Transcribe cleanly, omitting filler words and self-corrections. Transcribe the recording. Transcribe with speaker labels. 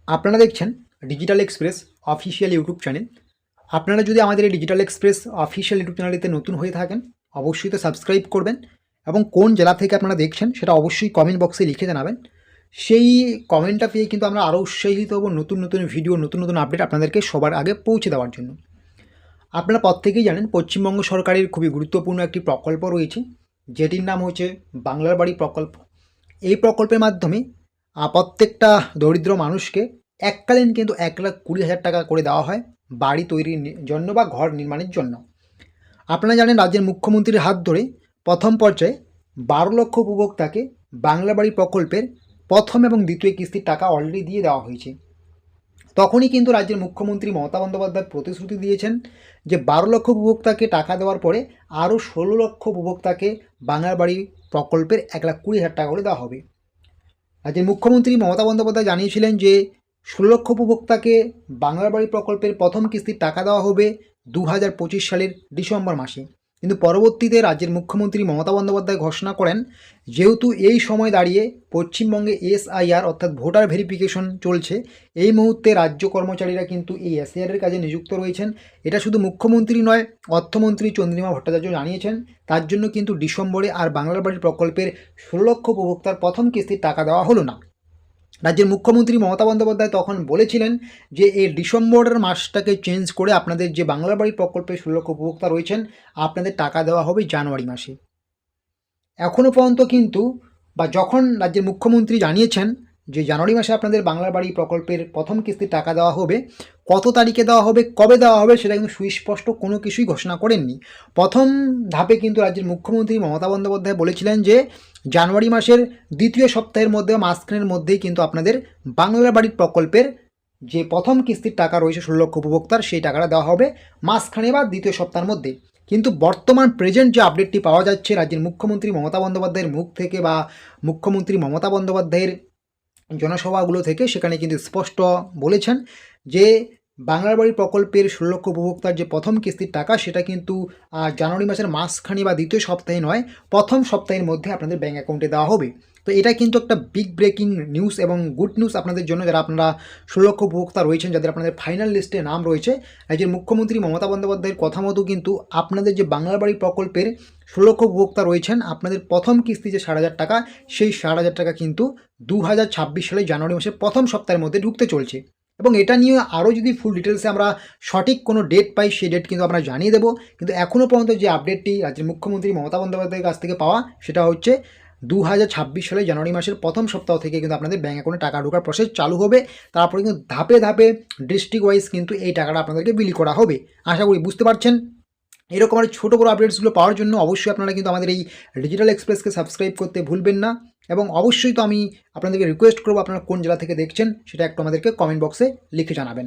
Speaker 1: আপনারা দেখছেন digital express official YouTube channel. আপনারা যদি আমাদের এই ডিজিটাল এক্সপ্রেস অফিসিয়াল ইউটিউব চ্যানেলটিতে নতুন হয়ে থাকেন, অবশ্যই তো সাবস্ক্রাইব করবেন এবং কোন জেলা থেকে আপনারা দেখছেন সেটা অবশ্যই কমেন্ট বক্সে লিখে জানাবেন। সেই কমেন্টটা পেয়ে কিন্তু আমরা আরও উৎসাহিত হব নতুন নতুন ভিডিও, নতুন নতুন আপডেট আপনাদেরকে সবার আগে পৌঁছে দেওয়ার জন্য। আপনারা প্রত্যেকেই জানেন পশ্চিমবঙ্গ সরকারের খুবই গুরুত্বপূর্ণ একটি প্রকল্প রয়েছে, যেটির নাম হচ্ছে বাংলার বাড়ি প্রকল্প। এই প্রকল্পের মাধ্যমে প্রত্যেকটা দরিদ্র মানুষকে এককালীন কিন্তু 1,20,000 টাকা করে দেওয়া হয় বাড়ি তৈরির জন্য বা ঘর নির্মাণের জন্য। আপনারা জানেন রাজ্যের মুখ্যমন্ত্রীর হাত ধরে প্রথম পর্যায়ে 12 লক্ষ উপভোক্তাকে বাংলা বাড়ি প্রকল্পের প্রথম এবং দ্বিতীয় কিস্তির টাকা অলরেডি দিয়ে দেওয়া হয়েছে। তখনই কিন্তু রাজ্যের মুখ্যমন্ত্রী মমতা বন্দ্যোপাধ্যায় প্রতিশ্রুতি দিয়েছেন যে 12 লক্ষ উপভোক্তাকে টাকা দেওয়ার পরে আরও 16 লক্ষ উপভোক্তাকে বাংলা বাড়ি প্রকল্পের 1,20,000 টাকা করে দেওয়া হবে। রাজ্যের মুখ্যমন্ত্রী মমতা বন্দ্যোপাধ্যায় জানিয়েছিলেন যে 16 লক্ষ উপভোক্তাকে বাংলার বাড়ি প্রকল্পের প্রথম কিস্তির টাকা দেওয়া হবে 2025 সালের ডিসেম্বর মাসে। কিন্তু পরবর্তীতে রাজ্যের মুখ্যমন্ত্রী মমতা বন্দ্যোপাধ্যায় ঘোষণা করেন, যেহেতু এই সময় দাঁড়িয়ে পশ্চিমবঙ্গে এসআইআর অর্থাৎ ভোটার ভেরিফিকেশন চলছে, এই মুহূর্তে রাজ্য কর্মচারীরা কিন্তু এই এসআইআরের কাজে নিযুক্ত রয়েছেন। এটা শুধু মুখ্যমন্ত্রী নয়, অর্থমন্ত্রী চন্দ্রিমা ভট্টাচার্য জানিয়েছেন। তার জন্য কিন্তু ডিসেম্বরে আর বাংলার বাড়ির প্রকল্পের 16 লক্ষ উপভোক্তার প্রথম কিস্তির টাকা দেওয়া হলো না। রাজ্যের মুখ্যমন্ত্রী মমতা বন্দ্যোপাধ্যায় তখন বলেছিলেন যে এই ডিসেম্বরের মাসটাকে চেঞ্জ করে আপনাদের যে বাংলার বাড়ি প্রকল্পে 16 লক্ষ উপভোক্তা রয়েছেন, আপনাদের টাকা দেওয়া হবে জানুয়ারি মাসে। এখনও পর্যন্ত কিন্তু যখন রাজ্যের মুখ্যমন্ত্রী জানিয়েছেন যে জানুয়ারি মাসে আপনাদের বাংলার বাড়ি প্রকল্পের প্রথম কিস্তির টাকা দেওয়া হবে, কত তারিখে দেওয়া হবে, কবে দেওয়া হবে সেটা কিন্তু সুস্পষ্ট কোনো কিছুই ঘোষণা করেননি। প্রথম ধাপে কিন্তু রাজ্যের মুখ্যমন্ত্রী মমতা বন্দ্যোপাধ্যায় বলেছিলেন যে জানুয়ারি মাসের দ্বিতীয় সপ্তাহের মধ্যে মাঝখানের মধ্যেই কিন্তু আপনাদের বাংলার বাড়ির প্রকল্পের যে প্রথম কিস্তির টাকা রয়েছে 16 লক্ষ উপভোক্তার, সেই টাকাটা দেওয়া হবে মাঝখানে বা দ্বিতীয় সপ্তাহের মধ্যে। কিন্তু বর্তমান প্রেজেন্ট যে আপডেটটি পাওয়া যাচ্ছে রাজ্যের মুখ্যমন্ত্রী মমতা বন্দ্যোপাধ্যায়ের মুখ থেকে বা মুখ্যমন্ত্রী মমতা বন্দ্যোপাধ্যায়ের জনসভাগুলো থেকে, সেখানে কিন্তু স্পষ্ট বলেছেন যে বাংলার বাড়ি প্রকল্পের 16 লক্ষ উপভোক্তার যে প্রথম কিস্তির টাকা সেটা কিন্তু জানুয়ারি মাসের মাঝখানে বা দ্বিতীয় সপ্তাহে নয়, প্রথম সপ্তাহের মধ্যে আপনাদের ব্যাঙ্ক অ্যাকাউন্টে দেওয়া হবে। তো এটা কিন্তু একটা বিগ ব্রেকিং নিউজ এবং গুড নিউজ আপনাদের জন্য, যারা আপনারা 16 লক্ষ উপভোক্তা রয়েছেন, যাদের আপনাদের ফাইনাল লিস্টে নাম রয়েছে। রাজ্যের মুখ্যমন্ত্রী মমতা বন্দ্যোপাধ্যায়ের কথা মতো কিন্তু আপনাদের যে বাংলার বাড়ি প্রকল্পের 16 লক্ষ উপভোক্তা রয়েছেন, আপনাদের প্রথম কিস্তি যে 60,000 টাকা, সেই 60,000 টাকা কিন্তু 2026 সালের জানুয়ারি মাসের প্রথম সপ্তাহের মধ্যে ঢুকতে চলছে। এবং এটা নিয়ে আরও যদি ফুল ডিটেলসে আমরা সঠিক কোনো ডেট পাই, সেই ডেট কিন্তু আমরা জানিয়ে দেবো। কিন্তু এখনও পর্যন্ত যে আপডেটটি রাজ্যের মুখ্যমন্ত্রী মমতা বন্দ্যোপাধ্যায়ের কাছ থেকে পাওয়া, সেটা হচ্ছে 2026 সালের জানুয়ারি মাসের প্রথম সপ্তাহ থেকে কিন্তু আপনাদের ব্যাঙ্ক অ্যাকাউন্টে টাকা ঢোকার প্রসেস চালু হবে। তারপরে কিন্তু ধাপে ধাপে ডিস্ট্রিক্ট ওয়াইজ কিন্তু এই টাকাটা আপনাদেরকে বিলি করা হবে। আশা করি বুঝতে পারছেন। এরকম আর ছোটো বড়ো আপডেটসগুলো পাওয়ার জন্য অবশ্যই আপনারা কিন্তু আমাদের এই ডিজিটাল এক্সপ্রেসকে সাবস্ক্রাইব করতে ভুলবেন না। এবং অবশ্যই তো আমি আপনাদেরকে রিকোয়েস্ট করবো, আপনারা কোন জেলা থেকে দেখছেন সেটা একটু আমাদেরকে কমেন্ট বক্সে লিখে জানাবেন।